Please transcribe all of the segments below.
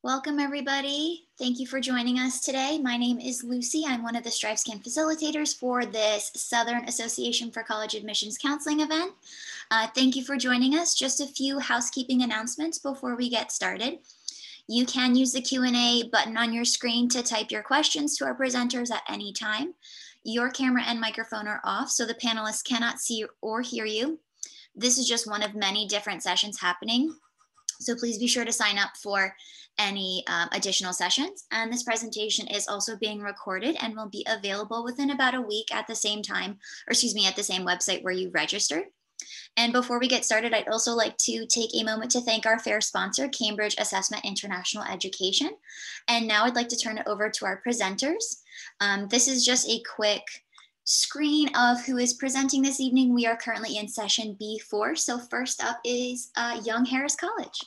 Welcome, everybody. Thank you for joining us today. My name is Lucy. I'm one of the StriveScan facilitators for this Southern Association for College Admissions Counseling event. Thank you for joining us. Just a few housekeeping announcements before we get started. You can use the Q&A button on your screen to type your questions to our presenters at any time. Your camera and microphone are off, so the panelists cannot see or hear you. This is just one of many different sessions happening, so please be sure to sign up for any additional sessions. And this presentation is also being recorded and will be available within about a week at the same time, or excuse me, at the same website where you registered. And before we get started, I'd also like to take a moment to thank our fair sponsor, Cambridge Assessment International Education. And now I'd like to turn it over to our presenters. This is just a quick screen of who is presenting this evening. We are currently in session B4. So first up is Young Harris College.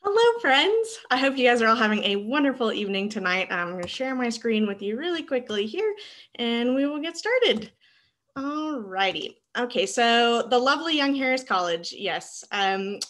Hello, friends. I hope you guys are all having a wonderful evening tonight. I'm going to share my screen with you really quickly here, and we will get started. All righty. Okay, so the lovely Young Harris College, yes.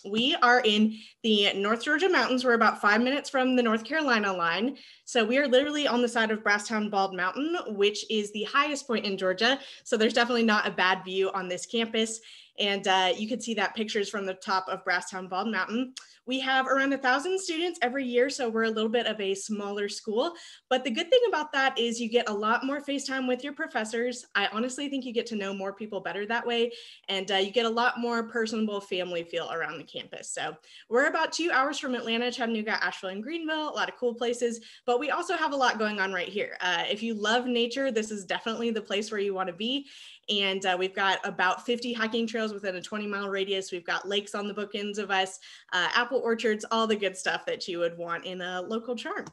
We are in the North Georgia mountains. We're about 5 minutes from the North Carolina line. So we are literally on the side of Brasstown Bald Mountain, which is the highest point in Georgia. So there's definitely not a bad view on this campus. And you can see that pictures from the top of Brasstown Bald Mountain. We have around 1,000 students every year, so we're a little bit of a smaller school. But the good thing about that is you get a lot more face time with your professors. I honestly think you get to know more people better that way, and you get a lot more personable family feel around the campus. So we're about 2 hours from Atlanta, Chattanooga, Asheville, and Greenville, a lot of cool places, but we also have a lot going on right here. If you love nature, this is definitely the place where you want to be. And we've got about 50 hiking trails within a 20-mile radius. We've got lakes on the bookends of us, apple orchards, all the good stuff that you would want in a local charm.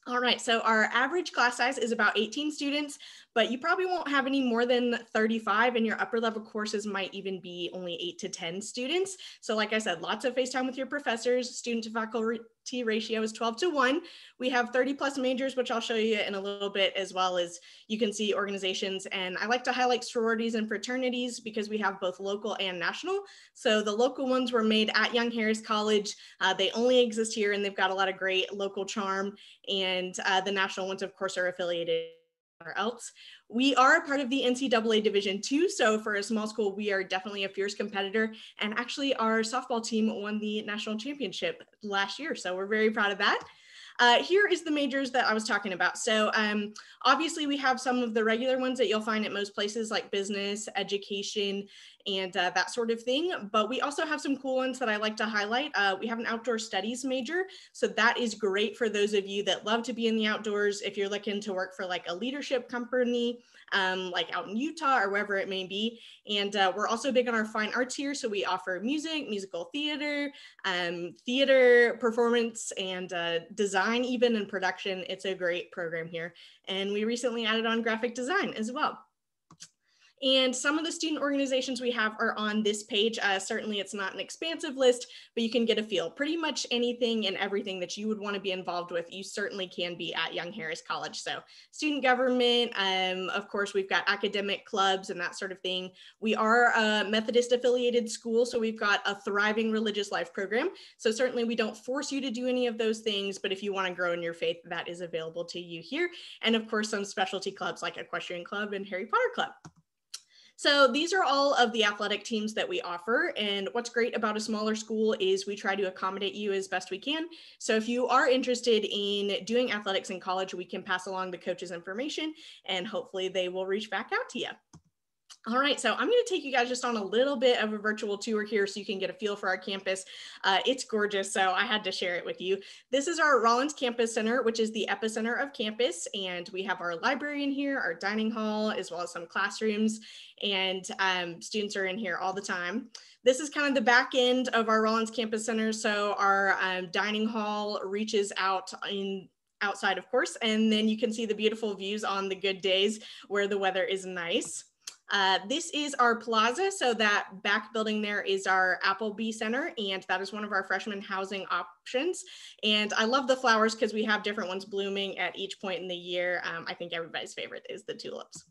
All right, so our average class size is about 18 students, but you probably won't have any more than 35, and your upper level courses might even be only 8 to 10 students. So like I said, lots of face time with your professors. Student to faculty ratio is 12 to 1. We have 30 plus majors, which I'll show you in a little bit, as well as you can see organizations. And I like to highlight sororities and fraternities because we have both local and national. So the local ones were made at Young Harris College. They only exist here, and they've got a lot of great local charm. And the national ones, of course, are affiliated or else. We are a part of the NCAA Division II, so for a small school, we are definitely a fierce competitor. And actually, our softball team won the national championship last year, so we're very proud of that. Here is the majors that I was talking about. So obviously we have some of the regular ones that you'll find at most places like business, education, and that sort of thing. But we also have some cool ones that I like to highlight. We have an outdoor studies major. So that is great for those of you that love to be in the outdoors. If you're looking to work for like a leadership company, like out in Utah or wherever it may be. And we're also big on our fine arts here. So we offer music, musical theater, theater performance, and design, even in production. It's a great program here. And we recently added on graphic design as well. And some of the student organizations we have are on this page. Certainly it's not an expansive list, but you can get a feel. Pretty much anything and everything that you would want to be involved with, you certainly can be at Young Harris College. So student government, of course, we've got academic clubs and that sort of thing. We are a Methodist affiliated school, so we've got a thriving religious life program. So certainly we don't force you to do any of those things, but if you want to grow in your faith, that is available to you here. And of course, some specialty clubs like Equestrian Club and Harry Potter Club. So these are all of the athletic teams that we offer. And what's great about a smaller school is we try to accommodate you as best we can. So if you are interested in doing athletics in college, we can pass along the coach's information and hopefully they will reach back out to you. All right, so I'm going to take you guys just on a little bit of a virtual tour here so you can get a feel for our campus. It's gorgeous, so I had to share it with you. This is our Rollins Campus Center, which is the epicenter of campus, and we have our library in here, our dining hall, as well as some classrooms, and students are in here all the time. This is kind of the back end of our Rollins Campus Center, so our dining hall reaches out outside, of course, and then you can see the beautiful views on the good days where the weather is nice. This is our plaza. So that back building there is our Applebee Center, and that is one of our freshman housing options. And I love the flowers because we have different ones blooming at each point in the year. I think everybody's favorite is the tulips.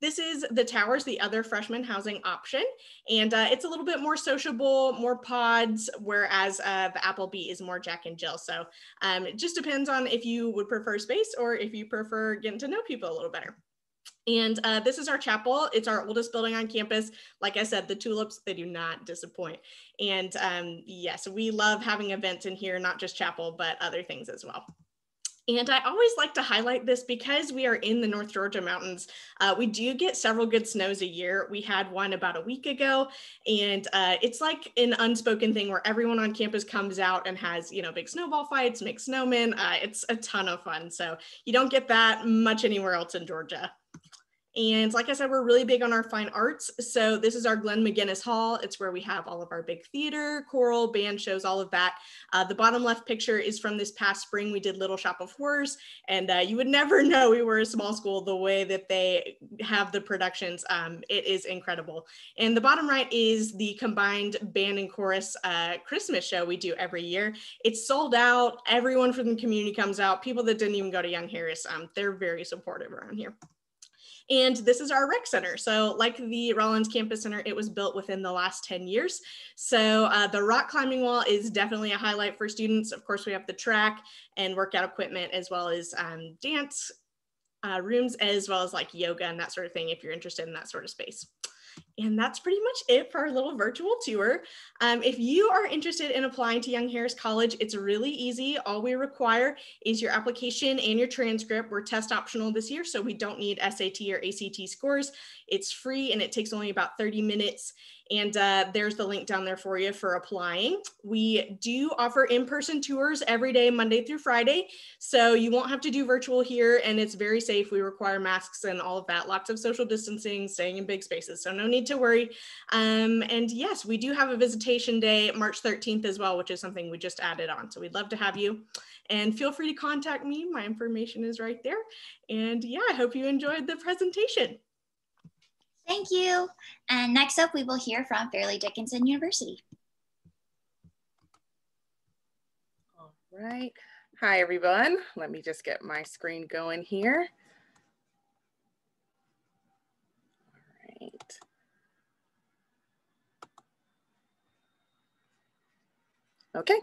This is the Towers, the other freshman housing option. And it's a little bit more sociable, more pods, whereas the Applebee is more Jack and Jill. So it just depends on if you would prefer space or if you prefer getting to know people a little better. And this is our chapel. It's our oldest building on campus. Like I said, the tulips, they do not disappoint. And yes, we love having events in here, not just chapel, but other things as well. And I always like to highlight this because we are in the North Georgia mountains. We do get several good snows a year. We had one about a week ago, and it's like an unspoken thing where everyone on campus comes out and has, you know, big snowball fights, make snowmen. It's a ton of fun. So you don't get that much anywhere else in Georgia. And like I said, we're really big on our fine arts. So this is our Glenn McGinnis Hall. It's where we have all of our big theater, choral, band shows, all of that. The bottom left picture is from this past spring. We did Little Shop of Horrors, and you would never know we were a small school the way that they have the productions. It is incredible. And the bottom right is the combined band and chorus Christmas show we do every year. It's sold out. Everyone from the community comes out. People that didn't even go to Young Harris, they're very supportive around here. And this is our rec center. So like the Rollins Campus Center, it was built within the last 10 years. So the rock climbing wall is definitely a highlight for students. Of course, we have the track and workout equipment, as well as dance rooms, as well as like yoga and that sort of thing, if you're interested in that sort of space. And that's pretty much it for our little virtual tour. If you are interested in applying to Young Harris College, it's really easy. All we require is your application and your transcript. We're test optional this year, so we don't need SAT or ACT scores. It's free and it takes only about 30 minutes. And there's the link down there for you for applying. We do offer in-person tours every day, Monday through Friday. So you won't have to do virtual here, and it's very safe. We require masks and all of that, lots of social distancing, staying in big spaces. So no need to worry. And yes, we do have a visitation day, March 13th as well, which is something we just added on. So we'd love to have you. And feel free to contact me. My information is right there. And yeah, I hope you enjoyed the presentation. Thank you. And next up, we will hear from Fairleigh Dickinson University. All right. Hi, everyone. Let me just get my screen going here. All right. Okay,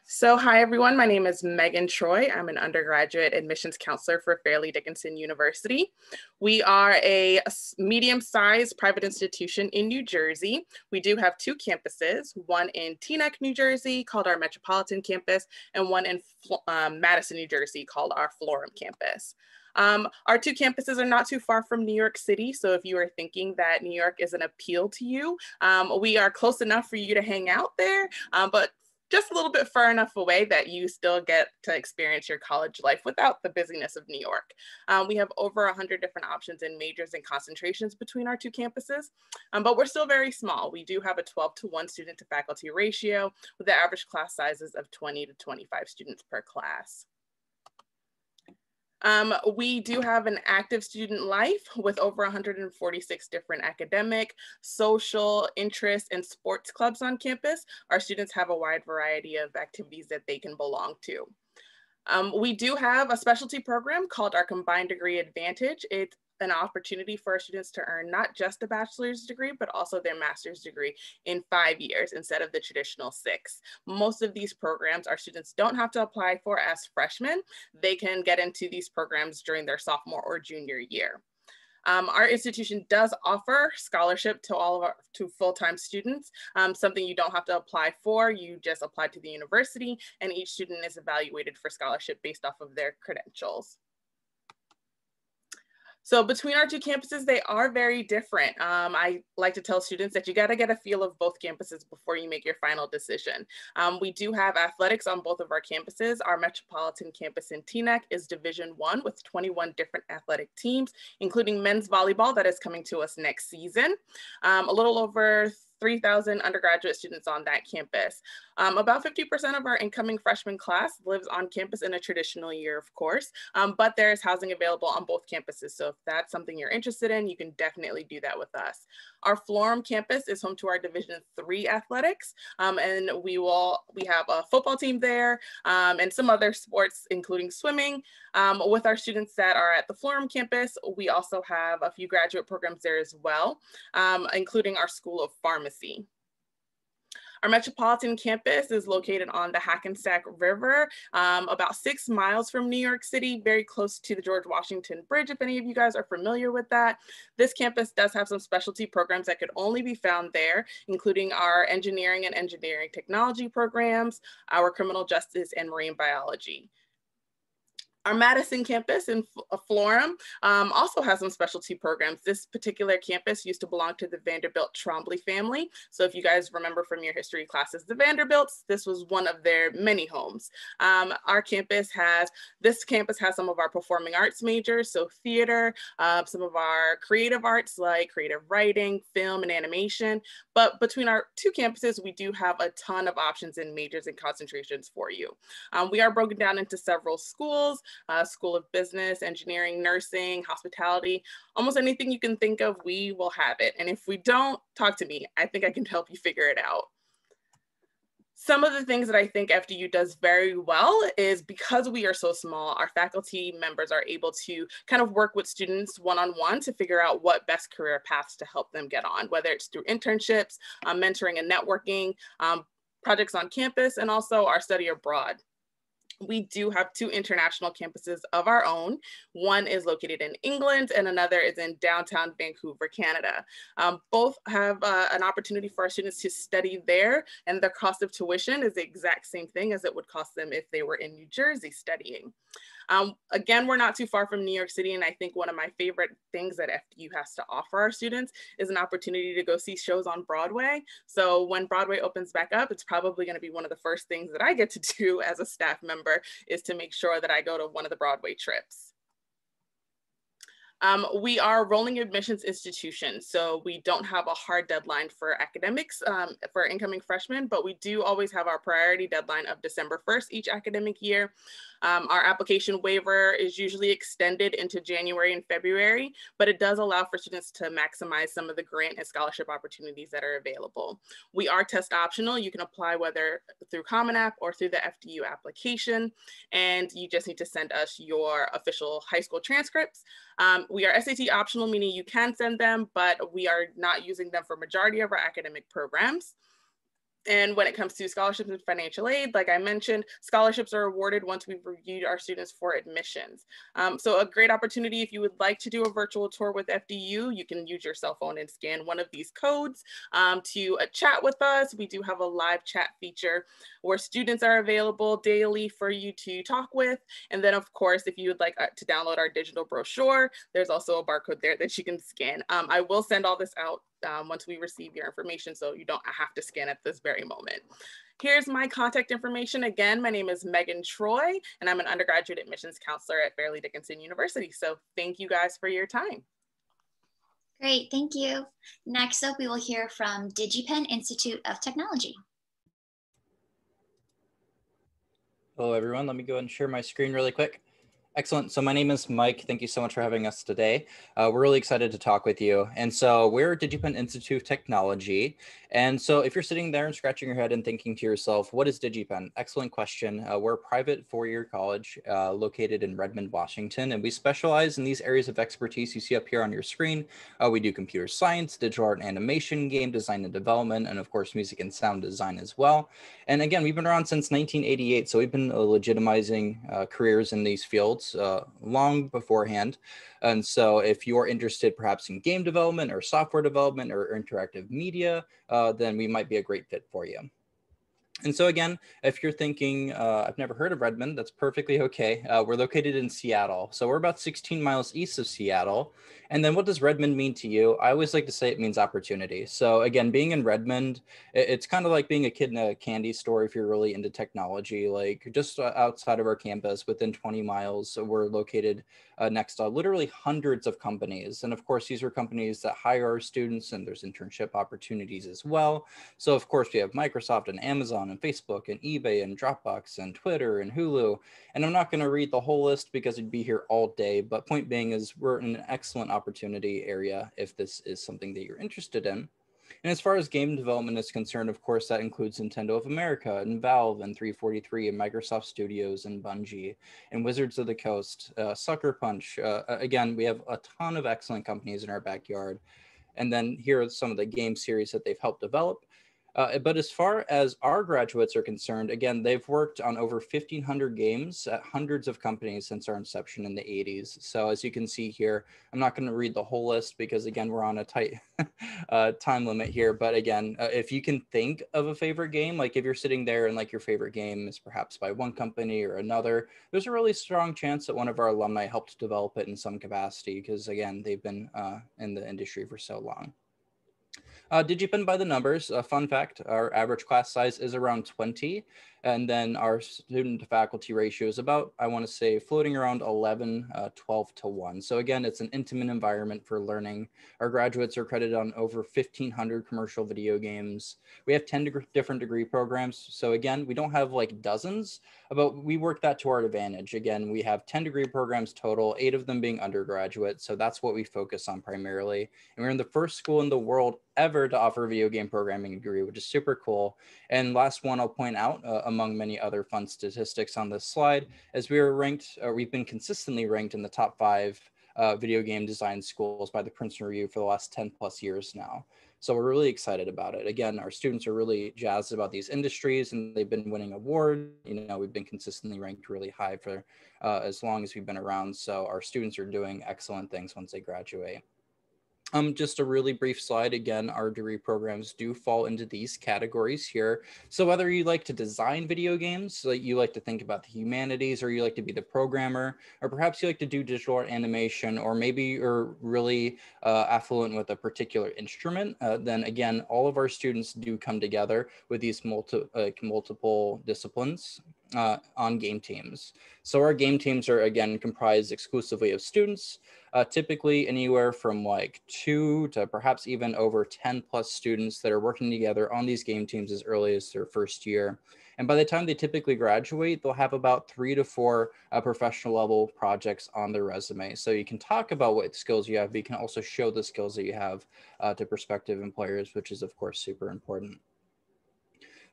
so hi everyone, my name is Megan Troy. I'm an undergraduate admissions counselor for Fairleigh Dickinson University. We are a medium-sized private institution in New Jersey. We do have two campuses, one in Teaneck, New Jersey called our Metropolitan Campus, and one in Madison, New Jersey called our Florham Campus. Our two campuses are not too far from New York City, so if you are thinking that New York is an appeal to you, we are close enough for you to hang out there, but just a little bit far enough away that you still get to experience your college life without the busyness of New York. We have over 100 different options in majors and concentrations between our two campuses, but we're still very small. We do have a 12-to-1 student to faculty ratio with the average class sizes of 20 to 25 students per class. We do have an active student life with over 146 different academic, social, interest, and sports clubs on campus. Our students have a wide variety of activities that they can belong to. We do have a specialty program called our Combined Degree Advantage. It's an opportunity for our students to earn not just a bachelor's degree, but also their master's degree in 5 years instead of the traditional 6. Most of these programs our students don't have to apply for as freshmen. They can get into these programs during their sophomore or junior year. Our institution does offer scholarship to all of our full-time students, something you don't have to apply for. You just apply to the university, and each student is evaluated for scholarship based off of their credentials. So between our two campuses, they are very different. I like to tell students that you got to get a feel of both campuses before you make your final decision. We do have athletics on both of our campuses. Our Metropolitan Campus in Teaneck is Division I with 21 different athletic teams, including men's volleyball that is coming to us next season. A little over 3,000 undergraduate students on that campus. About 50% of our incoming freshman class lives on campus in a traditional year, of course, but there's housing available on both campuses. So if that's something you're interested in, you can definitely do that with us. Our Florham campus is home to our Division III athletics, and we have a football team there and some other sports, including swimming. With our students that are at the Florham campus, we also have a few graduate programs there as well, including our School of Pharmacy. Our metropolitan campus is located on the Hackensack River, about 6 miles from New York City, very close to the George Washington Bridge, if any of you guys are familiar with that. This campus does have some specialty programs that could only be found there, including our engineering and engineering technology programs, our criminal justice and marine biology. Our Madison campus in Florham also has some specialty programs. This particular campus used to belong to the Vanderbilt Trombley family. So if you guys remember from your history classes, the Vanderbilts, this was one of their many homes. This campus has some of our performing arts majors, so theater, some of our creative arts like creative writing, film, and animation. But between our two campuses, we do have a ton of options in majors and concentrations for you. We are broken down into several schools. School of Business, Engineering, Nursing, Hospitality, almost anything you can think of, we will have it. And if we don't, talk to me. I think I can help you figure it out. Some of the things that I think FDU does very well is because we are so small, our faculty members are able to kind of work with students one-on-one to figure out what best career paths to help them get on, whether it's through internships, mentoring and networking, projects on campus, and also our study abroad. We do have 2 international campuses of our own. One is located in England and another is in downtown Vancouver, Canada. Both have an opportunity for our students to study there, and the cost of tuition is the exact same thing as it would cost them if they were in New Jersey studying. Again, we're not too far from New York City, and I think one of my favorite things that FDU has to offer our students is an opportunity to go see shows on Broadway. So when Broadway opens back up, it's probably going to be one of the first things that I get to do as a staff member is to make sure that I go to one of the Broadway trips. We are a rolling admissions institution, so we don't have a hard deadline for academics for incoming freshmen, but we do always have our priority deadline of December 1st each academic year. Our application waiver is usually extended into January and February, but it does allow for students to maximize some of the grant and scholarship opportunities that are available. We are test optional. You can apply whether through Common App or through the FDU application, and you just need to send us your official high school transcripts. We are SAT optional, meaning you can send them, but we are not using them for majority of our academic programs. And when it comes to scholarships and financial aid, like I mentioned, scholarships are awarded once we've reviewed our students for admissions. So a great opportunity if you would like to do a virtual tour with FDU, you can use your cell phone and scan one of these codes to chat with us. We do have a live chat feature where students are available daily for you to talk with. And then of course, if you would like to download our digital brochure, there's also a barcode there that you can scan. I will send all this out once we receive your information, so you don't have to scan at this very moment. Here's my contact information. Again, my name is Megan Troy, and I'm an undergraduate admissions counselor at Fairleigh Dickinson University. So thank you guys for your time. Great, thank you. Next up, we will hear from DigiPen Institute of Technology. Hello, everyone. Let me go ahead and share my screen really quick. Excellent. So my name is Mike. Thank you so much for having us today. We're really excited to talk with you. And so we're DigiPen Institute of Technology. And so if you're sitting there and scratching your head and thinking to yourself, what is DigiPen? Excellent question. We're a private four-year college located in Redmond, Washington, and we specialize in these areas of expertise you see up here on your screen. We do computer science, digital art and animation, game design and development, and of course, music and sound design as well. And again, we've been around since 1988, so we've been legitimizing careers in these fields long beforehand. And so if you're interested perhaps in game development or software development or interactive media, then we might be a great fit for you. And so again, if you're thinking, I've never heard of Redmond, that's perfectly okay. We're located in Seattle. So we're about 16 miles east of Seattle. And then what does Redmond mean to you? I always like to say it means opportunity. So again, being in Redmond, it's kind of like being a kid in a candy store if you're really into technology. Like just outside of our campus, within 20 miles, we're located next to literally hundreds of companies. And of course, these are companies that hire our students, and there's internship opportunities as well. So of course, we have Microsoft and Amazon and Facebook and eBay and Dropbox and Twitter and Hulu. And I'm not going to read the whole list because I'd be here all day. But point being is we're in an excellent opportunity area if this is something that you're interested in. And as far as game development is concerned, of course, that includes Nintendo of America and Valve and 343 and Microsoft Studios and Bungie and Wizards of the Coast, Sucker Punch. Again, we have a ton of excellent companies in our backyard. And then here are some of the game series that they've helped develop. But as far as our graduates are concerned, again, they've worked on over 1,500 games at hundreds of companies since our inception in the 80s. So as you can see here, I'm not going to read the whole list because, again, we're on a tight time limit here. But again, if you can think of a favorite game, like if you're sitting there and like your favorite game is perhaps by one company or another, there's a really strong chance that one of our alumni helped develop it in some capacity because, again, they've been in the industry for so long. DigiPen by the numbers, fun fact, our average class size is around 20, and then our student to faculty ratio is about, I want to say, floating around 11, 12 to 1. So again, it's an intimate environment for learning. Our graduates are credited on over 1,500 commercial video games. We have 10 different degree programs. So again, we don't have like dozens, but we work that to our advantage. Again, we have 10 degree programs total, 8 of them being undergraduate. So that's what we focus on primarily. And we're in the first school in the world ever to offer a video game programming degree, which is super cool. And last one I'll point out, among many other fun statistics on this slide, is we are ranked, we've been consistently ranked in the top 5 video game design schools by the Princeton Review for the last 10 plus years now. So we're really excited about it. Again, our students are really jazzed about these industries and they've been winning awards. You know, we've been consistently ranked really high for as long as we've been around. So our students are doing excellent things once they graduate. Just a really brief slide. Again, our degree programs do fall into these categories here. So whether you like to design video games, so you like to think about the humanities, or you like to be the programmer, or perhaps you like to do digital art animation, or maybe you're really affluent with a particular instrument, then again, all of our students do come together with these multiple disciplines on game teams. So our game teams are, again, comprised exclusively of students, typically anywhere from like 2 to perhaps even over 10 plus students that are working together on these game teams as early as their first year. And by the time they typically graduate, they'll have about 3 to 4 professional level projects on their resume. So you can talk about what skills you have, but you can also show the skills that you have to prospective employers, which is of course super important.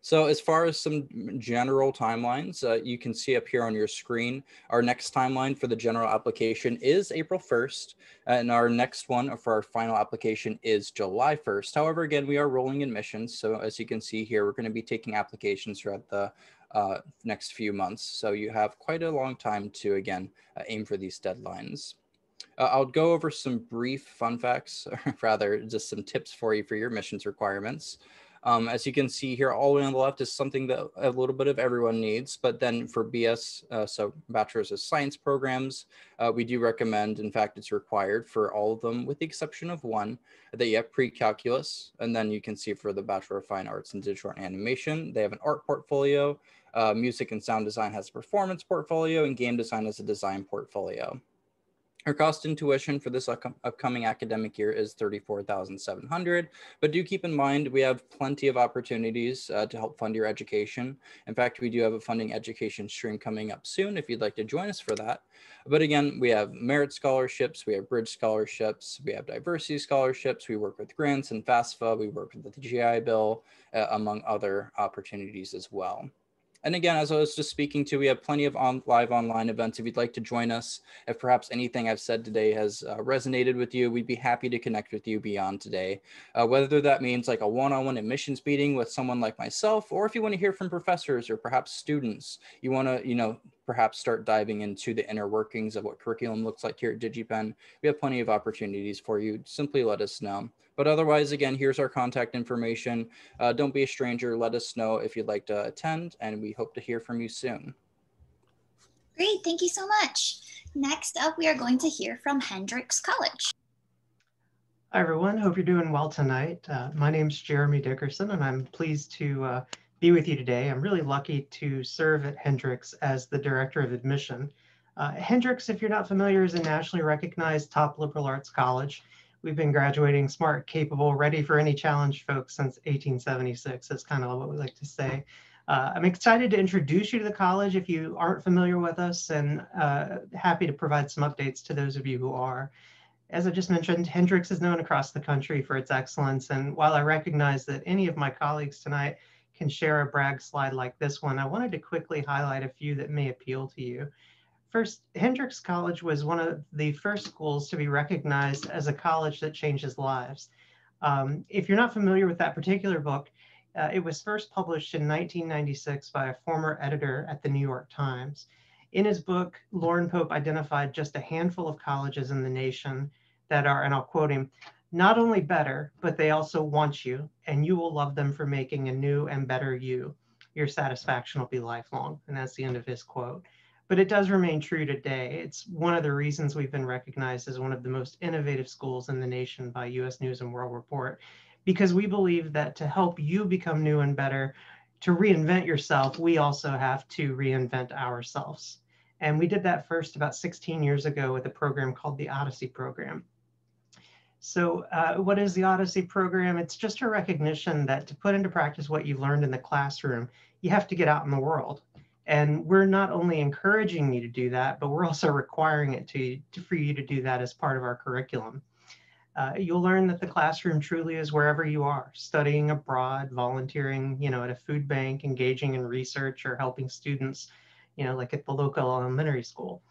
So as far as some general timelines, you can see up here on your screen, our next timeline for the general application is April 1st, and our next one for our final application is July 1st. However, again, we are rolling admissions. So as you can see here, we're going to be taking applications throughout the next few months. So you have quite a long time to, again, aim for these deadlines. I'll go over some brief fun facts, or rather just some tips for you for your admissions requirements. As you can see here, all the way on the left is something that a little bit of everyone needs, but then for BS, so Bachelor's of Science programs, we do recommend, in fact, it's required for all of them with the exception of one, that you have pre-calculus. And then you can see for the Bachelor of Fine Arts in Digital and Animation, they have an art portfolio, music and sound design has a performance portfolio, and game design has a design portfolio. Our cost and tuition for this upcoming academic year is $34,700, but do keep in mind we have plenty of opportunities to help fund your education. In fact, we do have a funding education stream coming up soon if you'd like to join us for that. But again, we have merit scholarships, we have bridge scholarships, we have diversity scholarships, we work with grants and FAFSA, we work with the GI Bill, among other opportunities as well. And again, as I was just speaking to, we have plenty of live online events. If you'd like to join us, if perhaps anything I've said today has resonated with you, we'd be happy to connect with you beyond today. Whether that means like a one-on-one admissions meeting with someone like myself, or if you want to hear from professors or perhaps students, you want to, perhaps start diving into the inner workings of what curriculum looks like here at DigiPen, we have plenty of opportunities for you. Simply let us know. But otherwise, again, here's our contact information. Don't be a stranger. Let us know if you'd like to attend, and we hope to hear from you soon. Great, thank you so much. Next up, we are going to hear from Hendrix College. Hi, everyone. Hope you're doing well tonight. My name's Jeremy Dickinson, and I'm pleased to be with you today. I'm really lucky to serve at Hendrix as the Director of Admission. Hendrix, if you're not familiar, is a nationally recognized top liberal arts college. We've been graduating smart, capable, ready for any challenge folks since 1876. That's kind of what we like to say. I'm excited to introduce you to the college if you aren't familiar with us, and happy to provide some updates to those of you who are. As I just mentioned, Hendrix is known across the country for its excellence, and while I recognize that any of my colleagues tonight can share a brag slide like this one, I wanted to quickly highlight a few that may appeal to you. First, Hendrix College was one of the first schools to be recognized as a college that changes lives. If you're not familiar with that particular book, it was first published in 1996 by a former editor at the New York Times. In his book, Loren Pope identified just a handful of colleges in the nation that are, and I'll quote him, "not only better, but they also want you, and you will love them for making a new and better you. Your satisfaction will be lifelong." And that's the end of his quote. But it does remain true today. It's one of the reasons we've been recognized as one of the most innovative schools in the nation by US News and World Report, because we believe that to help you become new and better, to reinvent yourself, we also have to reinvent ourselves. And we did that first about 16 years ago with a program called the Odyssey program. So what is the Odyssey program? It's just a recognition that to put into practice what you learned in the classroom, you have to get out in the world. And we're not only encouraging you to do that, but we're also requiring it for you to do that as part of our curriculum. You'll learn that the classroom truly is wherever you are, studying abroad, volunteering, at a food bank, engaging in research, or helping students, like at the local elementary school.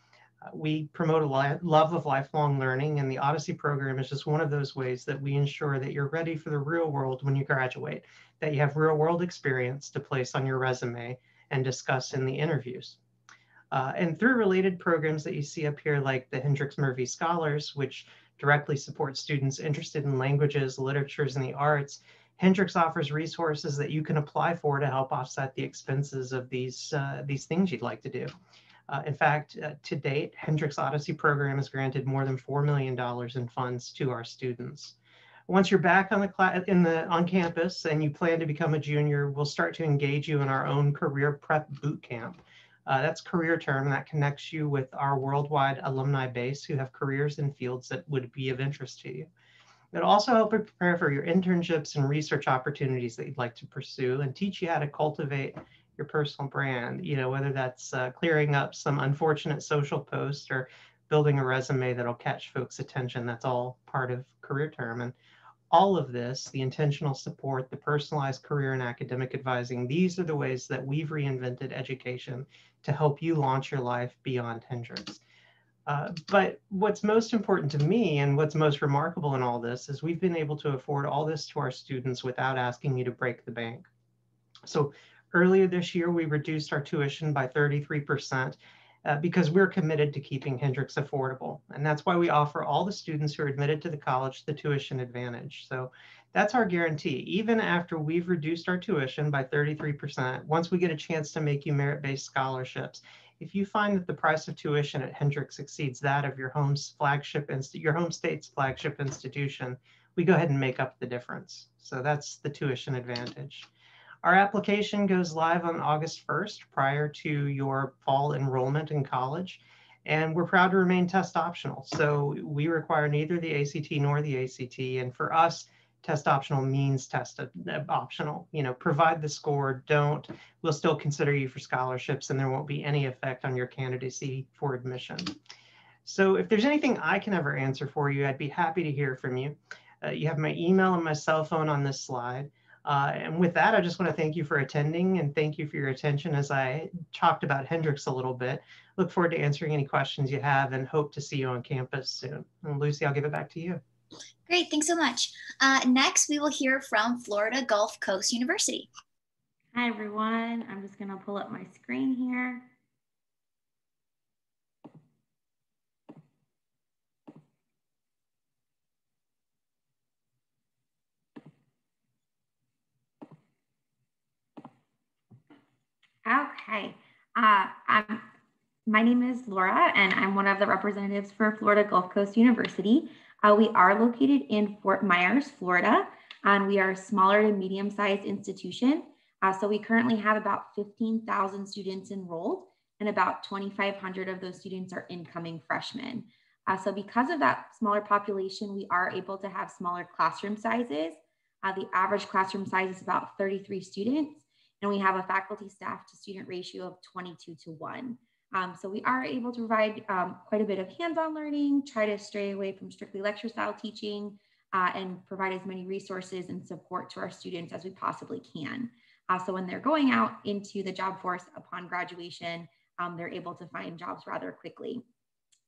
We promote a love of lifelong learning, and the Odyssey program is just one of those ways that we ensure that you're ready for the real world when you graduate, that you have real world experience to place on your resume and discuss in the interviews. And through related programs that you see up here, like the Hendrix Murphy Scholars, which directly support students interested in languages, literatures, and the arts, Hendrix offers resources that you can apply for to help offset the expenses of these things you'd like to do. In fact, to date, Hendrix Odyssey program has granted more than $4 million in funds to our students. Once you're back on campus and you plan to become a junior, we'll start to engage you in our own career prep boot camp. That's career term, and that connects you with our worldwide alumni base who have careers in fields that would be of interest to you. It'll also help you prepare for your internships and research opportunities that you'd like to pursue, and teach you how to cultivate your personal brand, whether that's clearing up some unfortunate social posts or building a resume that'll catch folks' attention. That's all part of career term. And all of this, the intentional support, the personalized career and academic advising, these are the ways that we've reinvented education to help you launch your life beyond Hendrix. But what's most important to me, and what's most remarkable in all this, is we've been able to afford all this to our students without asking you to break the bank. So earlier this year, we reduced our tuition by 33%. Because we're committed to keeping Hendrix affordable. And that's why we offer all the students who are admitted to the college the tuition advantage. So that's our guarantee. Even after we've reduced our tuition by 33%, once we get a chance to make you merit-based scholarships, if you find that the price of tuition at Hendrix exceeds that of your home state's flagship institution, we go ahead and make up the difference. So that's the tuition advantage. Our application goes live on August 1st, prior to your fall enrollment in college, and we're proud to remain test optional. So we require neither the ACT nor the ACT, and for us, test optional means test optional. Provide the score, we'll still consider you for scholarships, and there won't be any effect on your candidacy for admission. So if there's anything I can ever answer for you, I'd be happy to hear from you. You have my email and my cell phone on this slide. And with that, I just want to thank you for attending, and thank you for your attention as I talked about Hendrix a little bit. Look forward to answering any questions you have, and hope to see you on campus soon. And Lucy, I'll give it back to you. Great, thanks so much. Next, we will hear from Florida Gulf Coast University. Hi, everyone. I'm just going to pull up my screen here. Okay, my name is Laura, and I'm one of the representatives for Florida Gulf Coast University. We are located in Fort Myers, Florida, and we are a smaller to medium-sized institution. So we currently have about 15,000 students enrolled, and about 2,500 of those students are incoming freshmen. So because of that smaller population, we are able to have smaller classroom sizes. The average classroom size is about 33 students. and we have a faculty staff to student ratio of 22:1. So we are able to provide quite a bit of hands-on learning, try to stray away from strictly lecture style teaching, and provide as many resources and support to our students as we possibly can. So when they're going out into the job force upon graduation, they're able to find jobs rather quickly.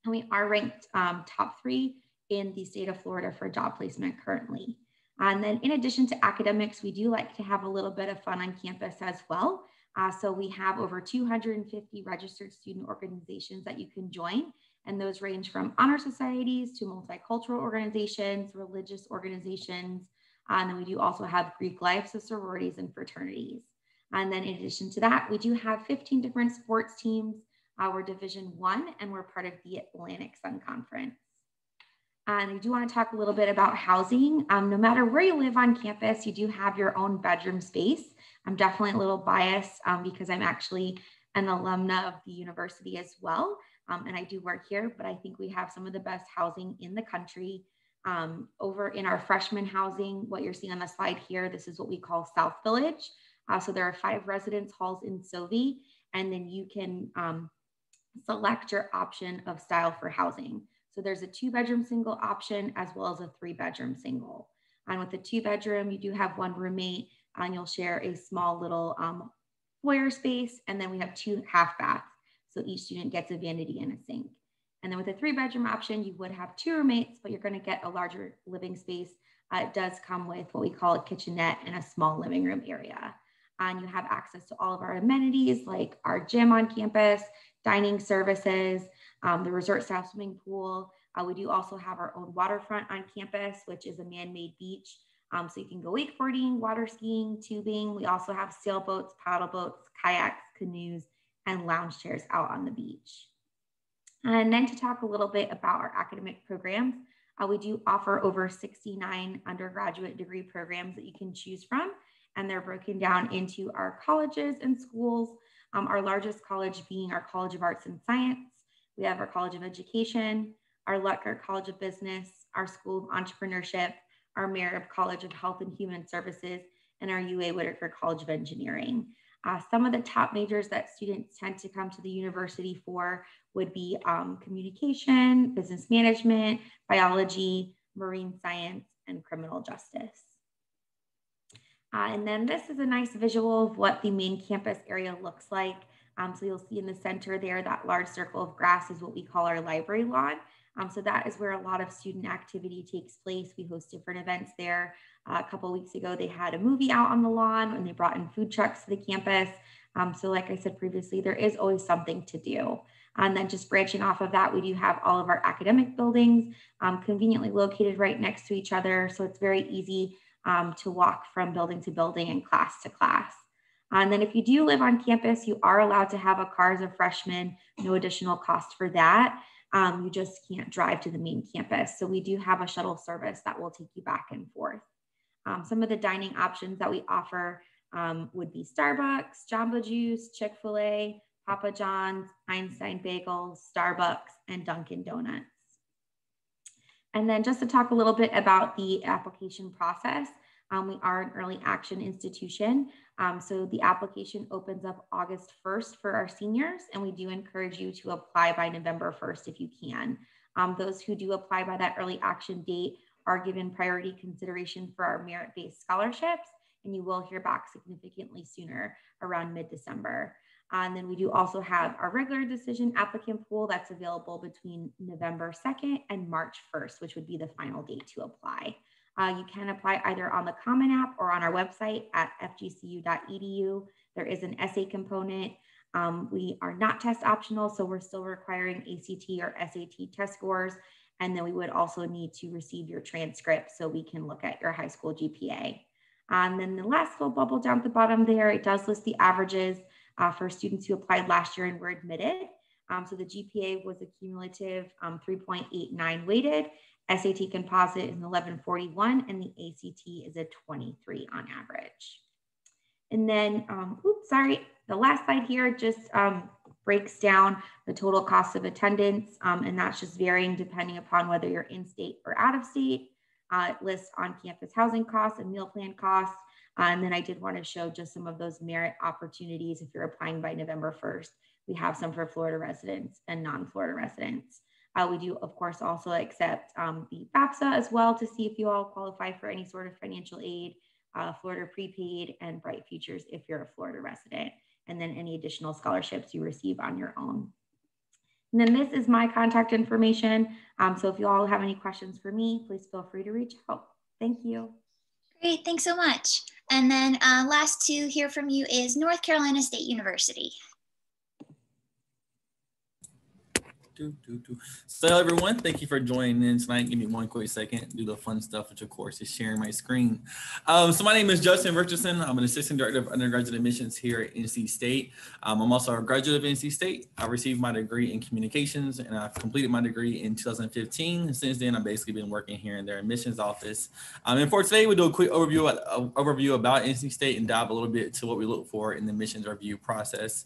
And we are ranked top 3 in the state of Florida for job placement currently. And then in addition to academics, we do like to have a little bit of fun on campus as well. So we have over 250 registered student organizations that you can join. And those range from honor societies to multicultural organizations, religious organizations. And then we do also have Greek life, so sororities and fraternities. And then in addition to that, we do have 15 different sports teams. We're Division I, and we're part of the Atlantic Sun Conference. And I do want to talk a little bit about housing. No matter where you live on campus, you do have your own bedroom space. I'm definitely a little biased because I'm actually an alumna of the university as well. And I do work here, but I think we have some of the best housing in the country. Over in our freshman housing, what you're seeing on the slide here, this is what we call South Village. So there are 5 residence halls in Sovie, and then you can select your option of style for housing. So there's a 2-bedroom single option as well as a 3-bedroom single. And with the 2-bedroom, you do have 1 roommate, and you'll share a small little foyer space. And then we have 2 half baths. So each student gets a vanity and a sink. And then with a 3-bedroom option, you would have 2 roommates, but you're going to get a larger living space. It does come with what we call a kitchenette and a small living room area. And you have access to all of our amenities like our gym on campus, dining services, the resort style swimming pool. We do also have our own waterfront on campus, which is a man-made beach. So you can go wakeboarding, water skiing, tubing. We also have sailboats, paddle boats, kayaks, canoes, and lounge chairs out on the beach. And then to talk a little bit about our academic programs, we do offer over 69 undergraduate degree programs that you can choose from. And they're broken down into our colleges and schools, our largest college being our College of Arts and Science. We have our College of Education, our Lutgert College of Business, our School of Entrepreneurship, our Merritt College of Health and Human Services, and our UA Whitaker College of Engineering. Some of the top majors that students tend to come to the university for would be communication, business management, biology, marine science, and criminal justice. And then this is a nice visual of what the main campus area looks like. So you'll see in the center there, that large circle of grass is what we call our library lawn. So that is where a lot of student activity takes place. We host different events there. A couple of weeks ago, they had a movie out on the lawn and they brought in food trucks to the campus. So like I said previously, there is always something to do. And then just branching off of that, we do have all of our academic buildings conveniently located right next to each other. So it's very easy to walk from building to building and class to class. And then if you do live on campus, you are allowed to have a car as a freshman, no additional cost for that. You just can't drive to the main campus. So we do have a shuttle service that will take you back and forth. Some of the dining options that we offer would be Starbucks, Jamba Juice, Chick-fil-A, Papa John's, Einstein Bagels, Starbucks, and Dunkin' Donuts. And then just to talk a little bit about the application process, we are an early action institution. So the application opens up August 1st for our seniors, and we do encourage you to apply by November 1st if you can. Those who do apply by that early action date are given priority consideration for our merit-based scholarships, and you will hear back significantly sooner, around mid-December. And then we do also have our regular decision applicant pool that's available between November 2nd and March 1st, which would be the final date to apply. You can apply either on the Common App or on our website at fgcu.edu. There is an essay component. We are not test optional, so we're still requiring ACT or SAT test scores. And then we would also need to receive your transcript so we can look at your high school GPA. And then the last little bubble down at the bottom there, it does list the averages for students who applied last year and were admitted. So the GPA was a cumulative 3.89 weighted. SAT composite is an 1141, and the ACT is a 23 on average. And then, the last slide here just breaks down the total cost of attendance, and that's just varying depending upon whether you're in state or out of state. It lists on-campus housing costs and meal plan costs, And then I did want to show just some of those merit opportunities if you're applying by November 1st. We have some for Florida residents and non-Florida residents. We do, of course, also accept the FAFSA as well to see if you all qualify for any sort of financial aid, Florida prepaid, and Bright Futures if you're a Florida resident, and then any additional scholarships you receive on your own. And then this is my contact information. So if you all have any questions for me, please feel free to reach out. Thank you. Great, thanks so much. And then last to hear from you is North Carolina State University. So everyone, thank you for joining in tonight. Give me one quick second, do the fun stuff, which of course is sharing my screen. So my name is Justin Richardson. I'm an assistant director of undergraduate admissions here at NC State. I'm also a graduate of NC State. I received my degree in communications and I've completed my degree in 2015. And since then, I've basically been working here in their admissions office. And for today, we'll do a quick overview about NC State and dive a little bit to what we look for in the admissions review process.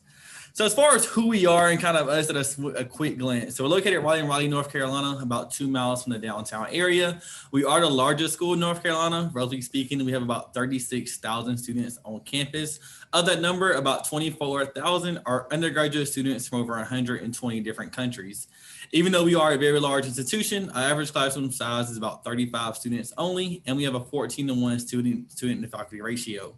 So as far as who we are and kind of us at a quick glance. So we're located right in Raleigh, North Carolina, about 2 miles from the downtown area. We are the largest school in North Carolina. Relatively speaking, we have about 36,000 students on campus. Of that number, about 24,000 are undergraduate students from over 120 different countries. Even though we are a very large institution, our average classroom size is about 35 students only, and we have a 14-to-1 student to faculty ratio.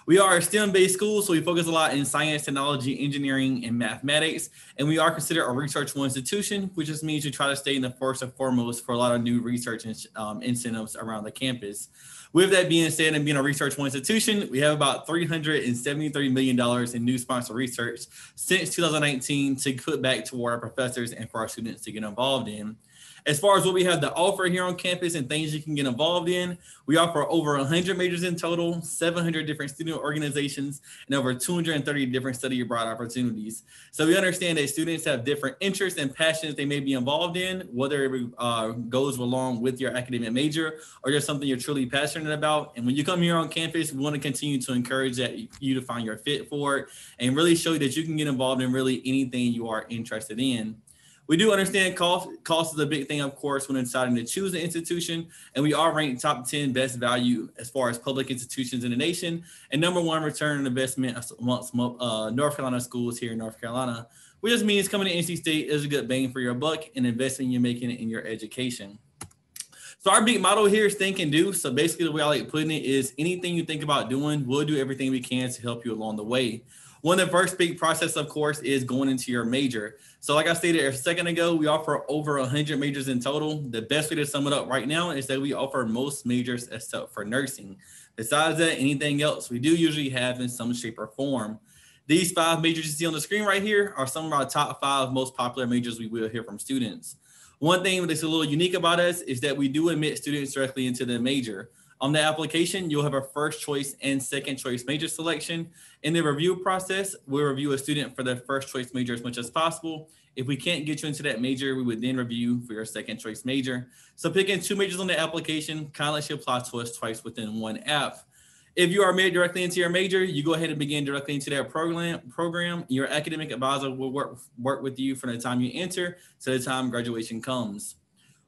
We are a STEM-based school, so we focus a lot in science, technology, engineering, and mathematics. And we are considered a Research 1 institution, which just means we try to stay in the first and foremost for a lot of new research incentives around the campus. With that being said, and being a Research 1 institution, we have about $373 million in new sponsored research since 2019 to put back toward our professors and for our students to get involved in. As far as what we have to offer here on campus and things you can get involved in, we offer over 100 majors in total, 700 different student organizations, and over 230 different study abroad opportunities. So we understand that students have different interests and passions they may be involved in, whether it goes along with your academic major or just something you're truly passionate about. And when you come here on campus, we want to continue to encourage you to find your fit for it and really show you that you can get involved in really anything you are interested in. We do understand cost is a big thing, of course, when deciding to choose an institution, and we are ranked top 10 best value as far as public institutions in the nation, and #1 return on investment amongst North Carolina schools here in North Carolina, which just means coming to NC State is a good bang for your buck and investment you're making in your education. So our big motto here is think and do. So basically the way I like putting it is anything you think about doing, we'll do everything we can to help you along the way. One of the first big process, of course, is going into your major. So like I stated a second ago, we offer over 100 majors in total. The best way to sum it up right now is that we offer most majors except for nursing. Besides that, anything else we do usually have in some shape or form. These 5 majors you see on the screen right here are some of our top 5 most popular majors we will hear from students. One thing that's a little unique about us is that we do admit students directly into the major. On the application, you'll have a first choice and second choice major selection. In the review process, we'll review a student for their first choice major as much as possible. If we can't get you into that major, we would then review for your second choice major. So picking 2 majors on the application kind of lets you apply to us twice within one app. If you are admitted directly into your major, you go ahead and begin directly into that program. Your academic advisor will work with you from the time you enter to the time graduation comes.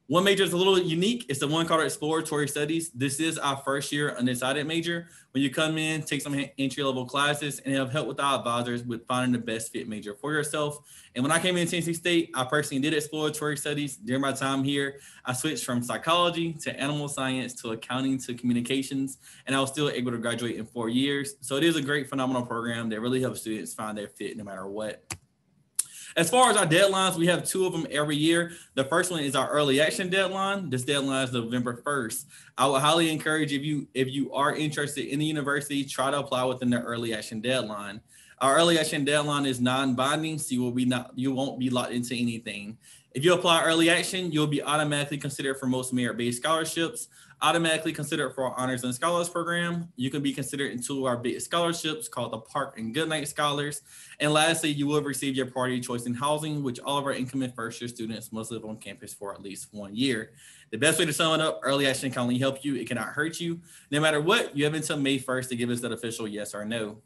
One major is a little unique. It's the one called Exploratory Studies. This is our first year undecided major. When you come in, take some entry-level classes and have help with our advisors with finding the best fit major for yourself. And when I came into NC State, I personally did Exploratory Studies. During my time here, I switched from psychology to animal science to accounting to communications, and I was still able to graduate in 4 years. So it is a great, phenomenal program that really helps students find their fit no matter what. As far as our deadlines, we have 2 of them every year. The first one is our early action deadline. This deadline is November 1st. I would highly encourage if you are interested in the university, try to apply within the early action deadline. Our early action deadline is non-binding, so you won't be locked into anything. If you apply early action, you'll be automatically considered for most merit-based scholarships, automatically considered for our Honors and Scholars program. You can be considered in 2 of our big scholarships called the Park and Goodnight Scholars. And lastly, you will receive your priority choice in housing, which all of our incoming first-year students must live on campus for at least 1 year. The best way to sum it up, early action can only help you. It cannot hurt you. No matter what, you have until May 1st to give us that official yes or no.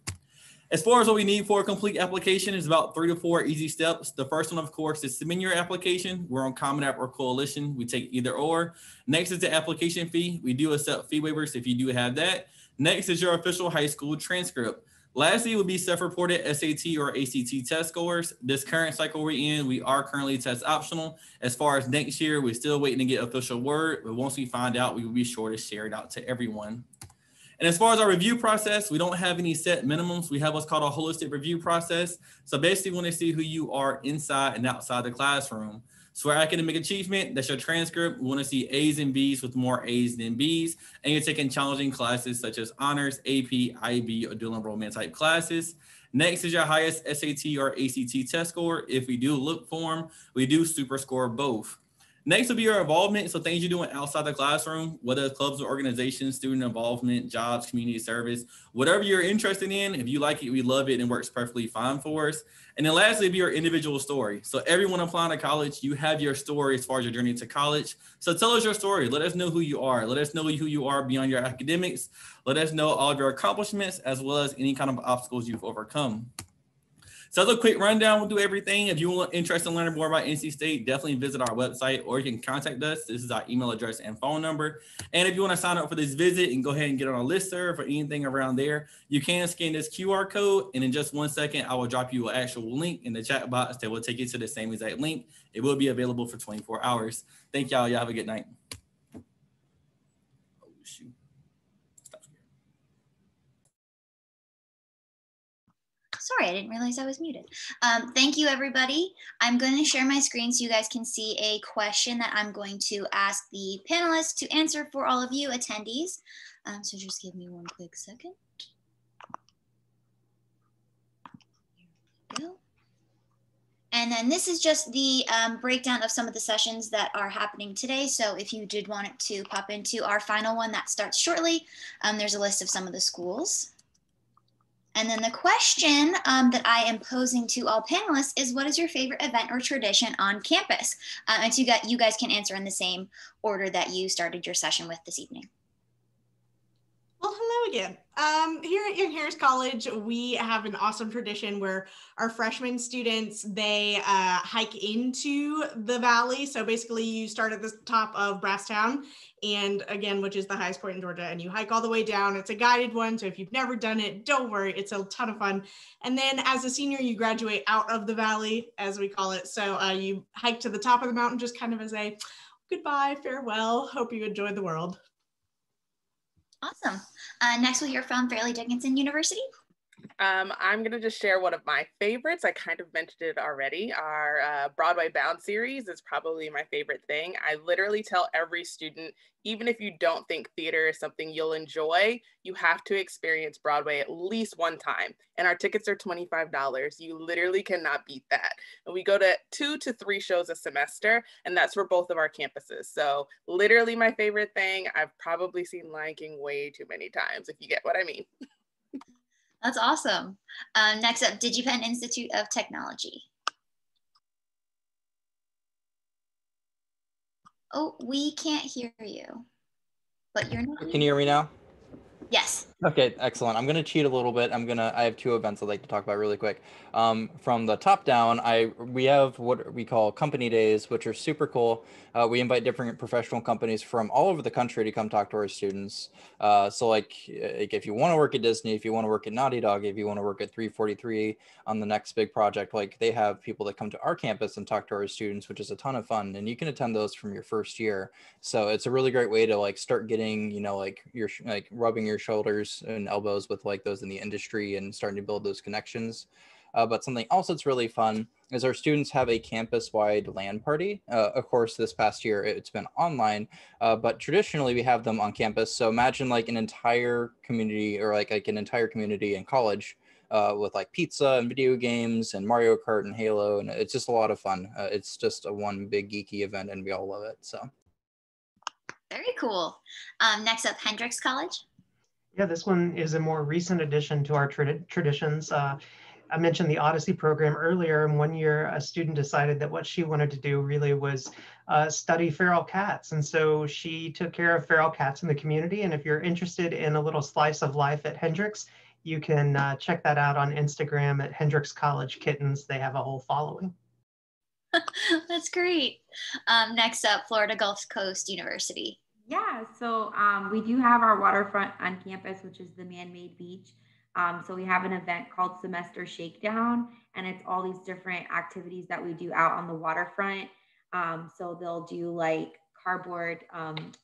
As far as what we need for a complete application is about 3 to 4 easy steps. The first one, of course, is submit your application. We're on Common App or Coalition. We take either or. Next is the application fee. We do accept fee waivers if you do have that. Next is your official high school transcript. Lastly would be self-reported SAT or ACT test scores. This current cycle we're in, we are currently test optional. As far as next year, we're still waiting to get official word, but once we find out, we will be sure to share it out to everyone. And as far as our review process, we don't have any set minimums. We have what's called a holistic review process. So basically we want to see who you are inside and outside the classroom. So our academic achievement, that's your transcript. We want to see A's and B's with more A's than B's. And you're taking challenging classes such as honors, AP, IB, or dual enrollment type classes. Next is your highest SAT or ACT test score. If we do look for them, we do super score both. Next will be your involvement. So things you're doing outside the classroom, whether it's clubs or organizations, student involvement, jobs, community service, whatever you're interested in. If you like it, we love it and works perfectly fine for us. And then lastly, be your individual story. So everyone applying to college, you have your story as far as your journey to college. So tell us your story. Let us know who you are. Let us know who you are beyond your academics. Let us know all of your accomplishments as well as any kind of obstacles you've overcome. So as a quick rundown, we'll do everything. If you're interested in learning more about NC State, definitely visit our website or you can contact us. This is our email address and phone number. And if you want to sign up for this visit and go ahead and get on our listserv or anything around there, you can scan this QR code. And in just 1 second, I will drop you an actual link in the chat box that will take you to the same exact link. It will be available for 24 hours. Thank y'all. Y'all have a good night. Oh, shoot. Sorry, I didn't realize I was muted. Thank you, everybody. I'm going to share my screen so you guys can see a question that I'm going to ask the panelists to answer for all of you attendees. So just give me 1 quick second. Here we go. And then this is just the breakdown of some of the sessions that are happening today. So if you did want it to pop into our final one that starts shortly, there's a list of some of the schools. And then the question that I am posing to all panelists is, what is your favorite event or tradition on campus? And so you guys can answer in the same order that you started your session with this evening. Well, hello again. Here at Hendrix College, we have an awesome tradition where our freshman students, they hike into the valley. So basically you start at the top of Brasstown, and again, which is the highest point in Georgia, and you hike all the way down. It's a guided one. So if you've never done it, don't worry, it's a ton of fun. And then as a senior, you graduate out of the valley, as we call it. So you hike to the top of the mountain, just kind of as a goodbye, farewell, hope you enjoy the world. Awesome. Next we'll hear from Fairleigh Dickinson University. I'm going to just share one of my favorites. I kind of mentioned it already. Our Broadway Bound series is probably my favorite thing. I literally tell every student, even if you don't think theater is something you'll enjoy, you have to experience Broadway at least one time. And our tickets are $25. You literally cannot beat that. And we go to 2 to 3 shows a semester, and that's for both of our campuses. So literally my favorite thing. I've probably seen Lion King way too many times, if you get what I mean. That's awesome. Next up, DigiPen Institute of Technology. Oh, we can't hear you, but you're not. Can you hear me now? Yes. Okay, excellent. I'm going to cheat a little bit. I have 2 events I'd like to talk about really quick. From the top down, we have what we call company days, which are super cool. We invite different professional companies from all over the country to come talk to our students. So like if you want to work at Disney, if you want to work at Naughty Dog, if you want to work at 343 on the next big project, like they have people that come to our campus and talk to our students, which is a ton of fun. And you can attend those from your first year. So it's a really great way to like start getting, you know, like you're like rubbing your shoulders and elbows with like those in the industry and starting to build those connections. But something else that's really fun is our students have a campus-wide LAN party. Of course, this past year it's been online, but traditionally we have them on campus. So imagine like an entire community or like an entire community in college with like pizza and video games and Mario Kart and Halo. And it's just a lot of fun. It's just a one big geeky event and we all love it. So. Very cool. Next up, Hendrix College. Yeah, this one is a more recent addition to our traditions. I mentioned the Odyssey program earlier, and one year a student decided that what she wanted to do really was study feral cats. And so she took care of feral cats in the community. And if you're interested in a little slice of life at Hendrix, you can check that out on Instagram at Hendrix College Kittens. They have a whole following. That's great. Next up, Florida Gulf Coast University. Yeah, so we do have our waterfront on campus, which is the man-made beach. So we have an event called Semester Shakedown, and it's all these different activities that we do out on the waterfront. So they'll do like cardboard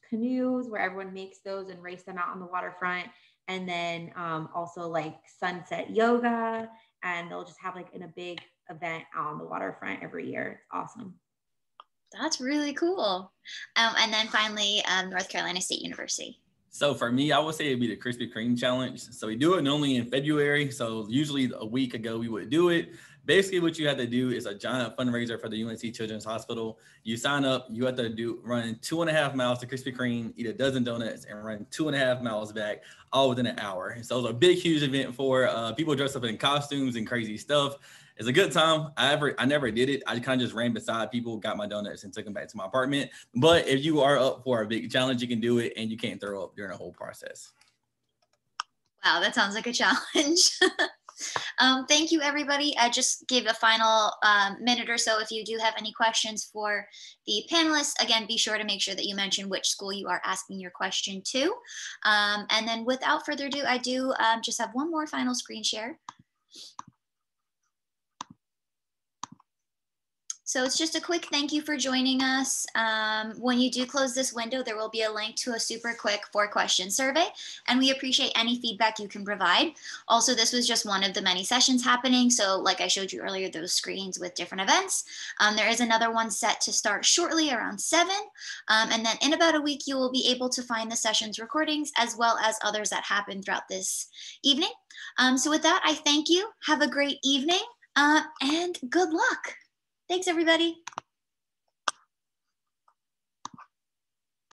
canoes where everyone makes those and race them out on the waterfront. And then also like sunset yoga, and they'll just have like a big event out on the waterfront every year. It's awesome. That's really cool. And then finally, North Carolina State University. So for me, I would say it'd be the Krispy Kreme challenge. So we do it normally in February. So usually a week ago we would do it. Basically what you have to do is a giant fundraiser for the UNC Children's Hospital. You sign up, you have to run 2.5 miles to Krispy Kreme, eat a dozen donuts, and run 2.5 miles back, all within an hour. And so it's a big, huge event for people dressed up in costumes and crazy stuff. It's a good time. I never did it. I kind of just ran beside people, got my donuts, and took them back to my apartment. But if you are up for a big challenge, you can do it, and you can't throw up during the whole process. Wow, that sounds like a challenge. Thank you, everybody. I just gave a final minute or so. If you do have any questions for the panelists, again, be sure to make sure that you mention which school you are asking your question to. And then without further ado, I do just have one more final screen share. So it's just a quick thank you for joining us. When you do close this window, there will be a link to a super quick 4-question survey, and we appreciate any feedback you can provide. Also, this was just one of the many sessions happening. So like I showed you earlier, those screens with different events. There is another one set to start shortly around 7. And then in about a week, you will be able to find the session's recordings as well as others that happen throughout this evening. So with that, I thank you. Have a great evening and good luck. Thanks, everybody.